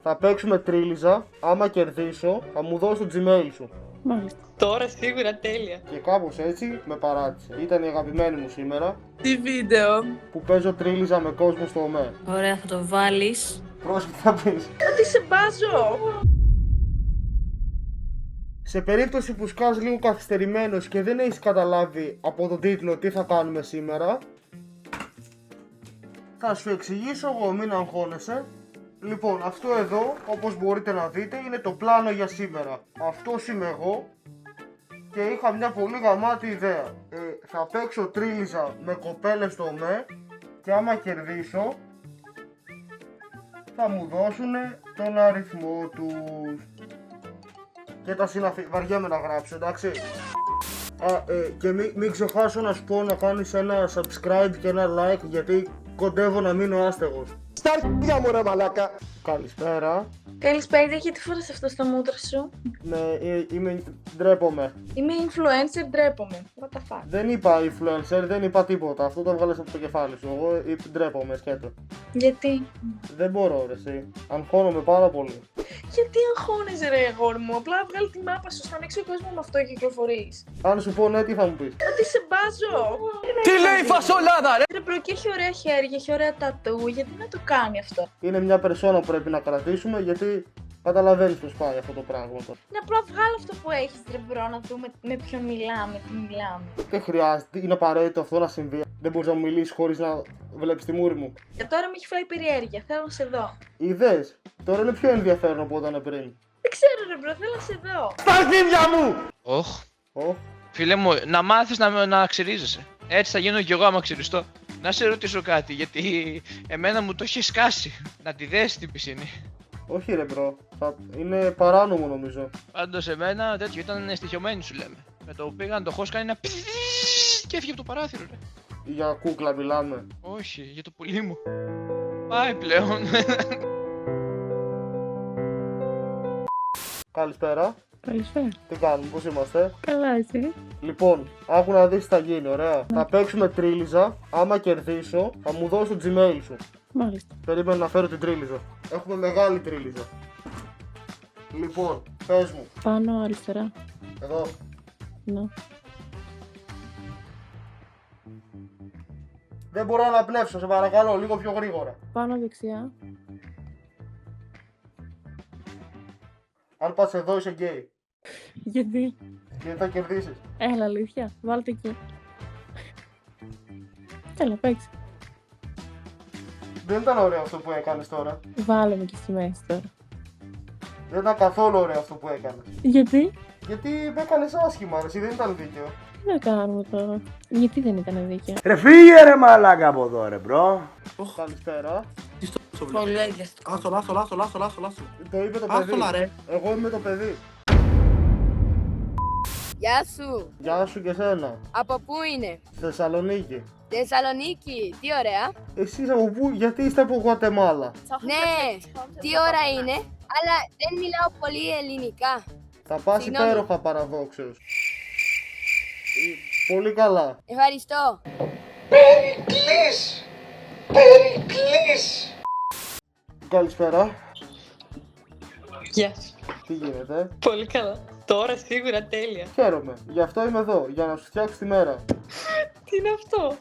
Θα παίξουμε τρίλιζα. Άμα κερδίσω, θα μου δώσει το Gmail σου. Μάλιστα. Τώρα σίγουρα τέλεια. Και κάπως έτσι με παράτησε. Ήταν η αγαπημένη μου σήμερα. Τι βίντεο. Που παίζω τρίλιζα με κόσμο στο ΟΜΕ. Ωραία, θα το βάλεις. Πρόσεχε θα πεις. Ότι σε μπάζω. Σε περίπτωση που σκάς λίγο καθυστερημένος και δεν έχεις καταλάβει από τον τίτλο τι θα κάνουμε σήμερα, θα σου εξηγήσω εγώ, μην αγχώνεσαι. Λοιπόν, αυτό εδώ, όπως μπορείτε να δείτε, είναι το πλάνο για σήμερα. Αυτός είμαι εγώ και είχα μια πολύ γαμάτη ιδέα. Θα παίξω τρίλιζα με κοπέλες στο ΟΜΕ και άμα κερδίσω θα μου δώσουν τον αριθμό τους. Και τα συναφή, βαριέμαι να γράψω, εντάξει. Και μην ξεχάσω να σου πω να κάνεις ένα subscribe και ένα like, γιατί κοντεύω να μείνω άστεγος. Στα αρχίδια μου ρε μαλάκα. Καλησπέρα. Καλησπέρα, γιατί φοράς αυτό στο μούτρο σου? Ναι, ντρέπομαι. Είμαι influencer, ντρέπομαι. What the fuck. Δεν είπα influencer, δεν είπα τίποτα. Αυτό το βγάλες από το κεφάλι σου. Εγώ ντρέπομαι, σκέτο. Γιατί? Δεν μπορώ ρε εσύ. Αγχώνομαι πάρα πολύ. Γιατί αγχώνεσαι ρε αγόρι μου? Απλά βγάλει τη μάπα σου, στον έξω κόσμο με αυτό κυκλοφορείς. Αν σου πω ναι, τι θα μου πεις? Ότι σε μπάζω. Τι λέει η φασολάδα ρε. Ρε μπρο, και έχει ωραία χέρια, έχει ωραία τατού, γιατί να το κάνει αυτό? Είναι μια περσόνα που πρέπει να κρατήσουμε, γιατί καταλαβαίνεις πως πάει αυτό το πράγμα τώρα. Να απλά βγάλω αυτό που έχεις ρε μπρο, να δούμε με ποιον μιλάμε, τι μιλάμε. Δεν χρειάζεται, είναι απαραίτητο αυτό να συμβεί. Δεν μπορείς να μου μιλήσεις χωρίς να βλέπεις τη μούρη μου. Και τώρα με έχει φάει περιέργεια, θέλω να σε δω. Είδες, τώρα είναι πιο ενδιαφέρον από όταν πριν. Δεν ξέρω ρε μπρο, θέλω να σε δω. Στα αρχίδια μου. Όχ. Ω, Φίλε μου, να μάθεις να ξυρίζεσαι. Έτσι θα γίνω κι εγώ άμα ξυριστώ. Να σε ρωτήσω κάτι, γιατί εμένα μου το έχει σκάσει. Να τη δέσει την πισίνη. όχι ρε μπρο, είναι παράνομο νομίζω. Πάντως εμένα τέτοιο ήταν στοιχειωμένη σου λέμε. Με το που πήγαν το χως κάνει ένα πzzz και έφυγε από το παράθυρο ρε. Για κούκλα μιλάμε. Όχι, για το πουλί μου. Πάει πλέον. Καλησπέρα, Καλησπέρα. τι κάνουμε, πώς είμαστε? Καλά, εσύ. Λοιπόν, άκου να δεις τι θα γίνει, ωραία. Θα παίξουμε τρίλιζα, άμα κερδίσω θα μου δώσει το Gmail σου. Μάλιστα. Περίμενα να φέρω την τρίλιζα. Έχουμε μεγάλη τρίλιζα. Λοιπόν, πες μου, Πάνω αριστερά. εδώ. Ναι. Δεν μπορώ να αναπνεύσω, σε παρακαλώ, λίγο πιο γρήγορα. Πάνω δεξιά. Αν πας εδώ είσαι γκέι Γιατί? και θα κερδίσεις. Έλα, αλήθεια. Βάλτε εκεί. Έλα, παίξε. Δεν ήταν ωραίο αυτό που έκανες τώρα. Βάλε με και στη μέση τώρα. Δεν ήταν καθόλου ωραίο αυτό που έκανες. Γιατί? Γιατί με έκανες άσχημα, ρε, εσύ δεν ήταν δίκαιο. Τι να κάνουμε τώρα? Γιατί δεν ήταν δίκαιο? Ρε φύγε ρε μαλάκα από εδώ ρε μπρο. Καλησπέρα. Πολύ αγκαστικό. Άστο. Το είπε το παιδί. Άστολα ρε. Εγώ είμαι το παιδί. Γεια σου! Γεια σου και σένα. Από πού είναι? Θεσσαλονίκη. Θεσσαλονίκη! Τι ωραία! Εσείς από πού, γιατί είστε από Γουατεμάλα? Ναι! Τι ώρα είναι? Αλλά δεν μιλάω πολύ ελληνικά. Θα πας Συγγνώμη. υπέροχα παραδόξεως. Πολύ καλά. Ευχαριστώ! Καλησπέρα. Γεια σου. Τι γίνεται? Πολύ καλά. Τώρα σίγουρα τέλεια. Χαίρομαι. Γι' αυτό είμαι εδώ. Για να σου φτιάξω τη μέρα. Τι είναι αυτό?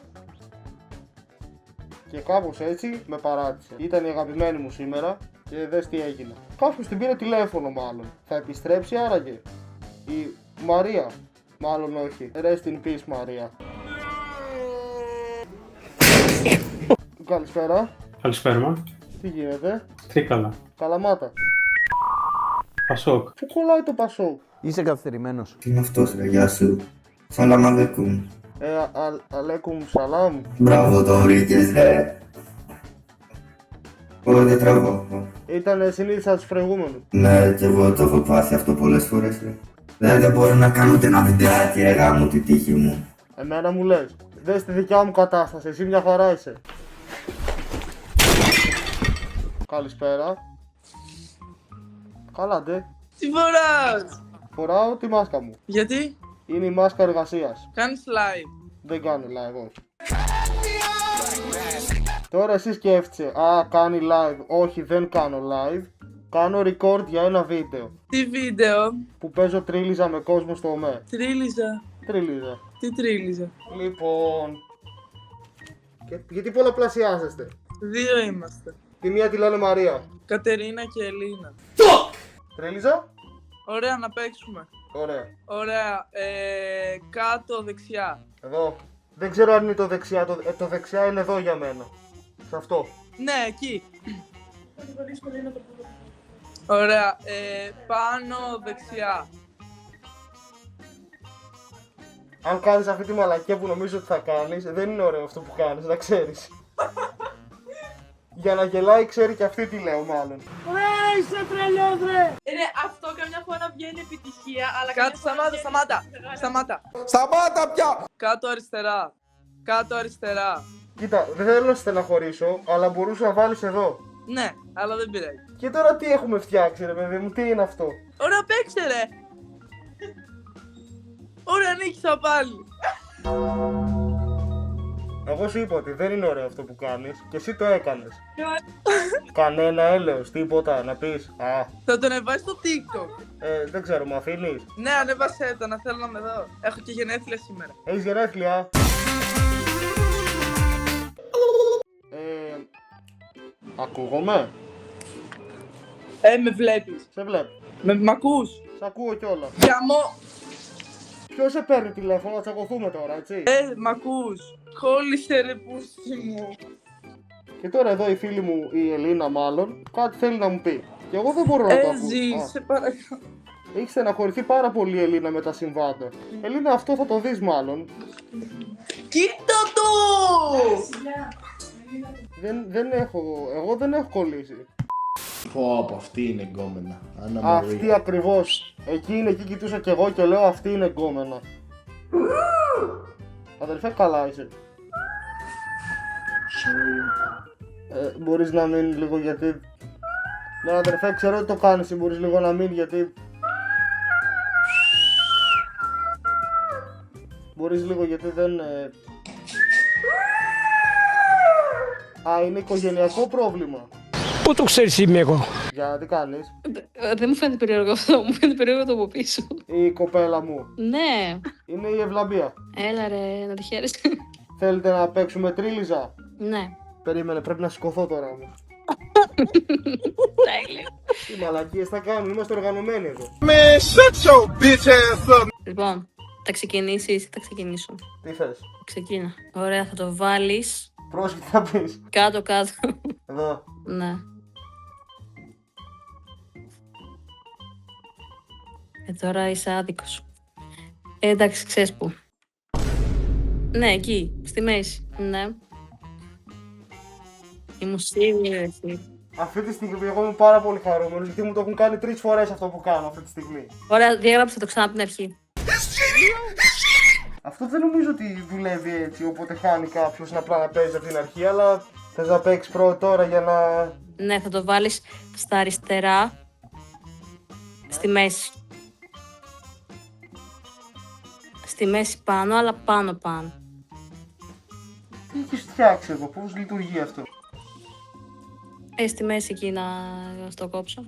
Και κάπως έτσι με παράτησε. Ήταν η αγαπημένη μου σήμερα και δες τι έγινε. Κάποιος την πήρε τηλέφωνο μάλλον. Θα επιστρέψει άραγε? Η Μαρία. Μάλλον όχι. Rest in peace Μαρία. Καλησπέρα. Καλησπέρα. Τι γίνεται? Τι καλά. Καλαμάτα. Πασόκ. Πού κολλάει το Πασόκ? Είσαι καθυστερημένος. Τι είναι αυτός ρε, γεια σου. Σαλάμ αλέκουμ. Αλέκουμ σαλάμ. Μπράβο το βρήκες ρε. Εγώ δεν τραβώ. Ήταν συνήθισα τους προηγούμενους. Ναι, και εγώ το έχω πάθει αυτό πολλές φορές ρε. Δεν μπορώ να κάνω ούτε ένα βιντεάκι ρε, γάμω τη τύχη μου. Εμένα μου λες. Δες τη δικιά μου κατάσταση. Εσύ μια χαρά είσαι. Καλησπέρα. Καλά ντε. Τι φοράς? Φοράω τη μάσκα μου. Γιατί? Είναι η μάσκα εργασίας. Κάνεις live. Δεν κάνει live, όχι. Τώρα εσύ σκέφτεσαι, κάνει live. Όχι, δεν κάνω live. Κάνω record για ένα βίντεο Τι βίντεο. που παίζω τρίλιζα με κόσμο στο ΟΜΕ. Τρίλιζα. Τρίλιζα. Τι τρίλιζα. Λοιπόν. Γιατί πολλαπλασιάζεστε. 2 είμαστε. Τη μία τη λένε Μαρία. Κατερίνα και Ελίνα. Τρίλιζα. Ωραία, να παίξουμε. Ωραία. Ωραία. Κάτω δεξιά. Εδώ. Δεν ξέρω αν είναι το δεξιά. Το δεξιά είναι εδώ για μένα. Σε αυτό. Ναι, εκεί. Ωραία. Πάνω δεξιά. Αν κάνεις αυτή τη μαλακία που νομίζω ότι θα κάνεις, δεν είναι ωραίο αυτό που κάνεις, να ξέρεις. Για να γελάει ξέρει και αυτή τι λέω μάλλον. Αυτό καμιά φορά βγαίνει επιτυχία, αλλά Κάτω, σταμάτα. Σταμάτα πια! Κάτω αριστερά. Κάτω αριστερά. Κοίτα, δεν θέλω να στεναχωρήσω, αλλά μπορούσα να βάλεις εδώ. Ναι, αλλά δεν πειράζει. Και τώρα τι έχουμε φτιάξει ρε παιδί μου, τι είναι αυτό. Ωραία, παίξε ρε. Ωραία, νίκησα πάλι. Εγώ σου είπα ότι δεν είναι ωραίο αυτό που κάνεις και εσύ το έκανες. Κανένα έλεος, τίποτα, να πεις. Θα τον ανεβάσει στο TikTok. Δεν ξέρω, μου αφήνεις. Ναι, ανέβασέ το, να θέλω να με δω. Έχω και γενέθλια σήμερα. Έχεις γενέθλια. Ακούγομαι. Με βλέπεις. Σε βλέπω. Μ' ακούς. Σ' ακούω κιόλα. Γαμό. Ποιος σε παίρνει τηλέφωνο, να τσακωθούμε τώρα, έτσι. Μ' ακούς. Κόλλησε ρε πούστη μου. Και τώρα εδώ η φίλη μου, η Ελίνα μάλλον, κάτι θέλει να μου πει. Και εγώ δεν μπορώ να το ακούσω. Σε παρακαλώ. Έχει στεναχωρηθεί πάρα πολύ η Ελίνα με τα συμβάντα. Ελίνα, αυτό θα το δεις μάλλον. Κοίτα το! Εγώ δεν έχω κολλήσει. Πω, αυτή είναι εγκόμενα. Αυτή ακριβώς. Εκεί κοιτούσα κι εγώ και λέω αυτή είναι εγκόμενα. Αδερφέ, καλά είσαι. Μπορείς να μείνει λίγο γιατί... Ναι αδερφέ, ξέρω ότι το κάνεις, μπορείς λίγο να μείνει γιατί... Μπορείς λίγο γιατί δεν... Είναι οικογενειακό πρόβλημα. Πού το ξέρεις είμαι εγώ. Για τι κάνεις? Δεν μου φαίνεται περίεργο αυτό, μου φαίνεται περίεργο το από πίσω. Η κοπέλα μου. Ναι. Είναι η Ευλαμπία. Έλα ρε, να τη χαίρεσαι. Θέλετε να παίξουμε τρίλιζα? Ναι. Περίμενε, πρέπει να σηκωθώ τώρα όμως. Τέλειο. Τι μαλακίες θα κάνουμε, είμαστε οργανωμένοι εδώ. Λοιπόν, θα ξεκινήσεις ή θα ξεκινήσω? Τι θες? Ξεκίνα. Ωραία, θα το βάλεις Πρόσεχε τι θα πεις. κάτω. Εδώ. Ναι. Τώρα είσαι άδικος. Εντάξει, ξέρεις πού. Ναι, εκεί, στη μέση. Ναι. Ήμουν σίγουρη εσύ. Αυτή τη στιγμή εγώ είμαι πάρα πολύ χαρούμενος γιατί μου το έχουν κάνει 3 φορές αυτό που κάνω αυτή τη στιγμή. Ωραία, διάγραψε το ξανά από την αρχή. Αυτό δεν νομίζω ότι δουλεύει έτσι, οπότε χάνει κάποιος απλά να παίζει από την αρχή, αλλά θες να παίξεις πρώτο τώρα για να... Ναι, θα το βάλεις στα αριστερά, στη μέση. Στη μέση πάνω, αλλά πάνω. Τι έχεις φτιάξει εδώ, πώς λειτουργεί αυτό? Στη μέση εκεί να στο κόψω.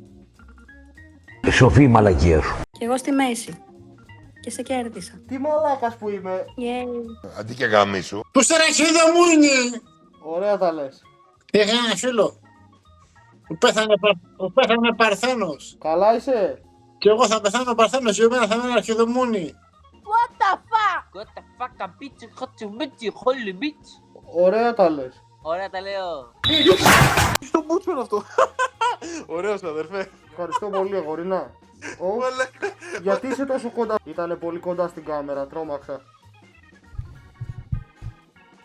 Σοφή μαλακία σου. Και εγώ στη μέση. Και σε κέρδισα. Τι μαλάκας που είμαι. Αντί και γαμίσου. Του στεραχίδα μου είναι. Ωραία τα λες. Είχα ένα φίλο που πέθανε Παρθένος. Καλά είσαι? Και εγώ θα πεθάνω Παρθένος, η οποία θα μένω αρχιδομούνι. What the fuck? What the fuck, bitch, holy bitch. Ωραία τα λες. Ωραία τα λέω. Στο μπούτσο είναι αυτό. Ωραίος αδερφέ. Ευχαριστώ πολύ αγορινά. Γιατί είσαι τόσο κοντά? Ήτανε πολύ κοντά στην κάμερα, τρόμαξα.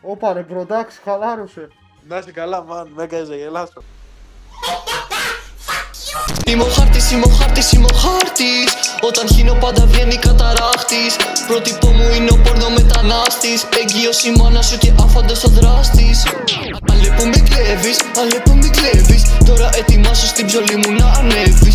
Όπα ρε μπρο, εντάξει, χαλάρωσε. Να είσαι καλά, μαν, με έκανες να γελάσω. Είμαι ο χάρτης, όταν χύνω πάντα βγαίνει καταράχτης. Πρότυπο μου είναι ο πόρνο μετανάστης, εγγύος η μάνα σου και άφαντος ο δράστης. Αλέ που με κλέβεις, τώρα ετοιμάσου στην ψωλή μου να ανέβεις.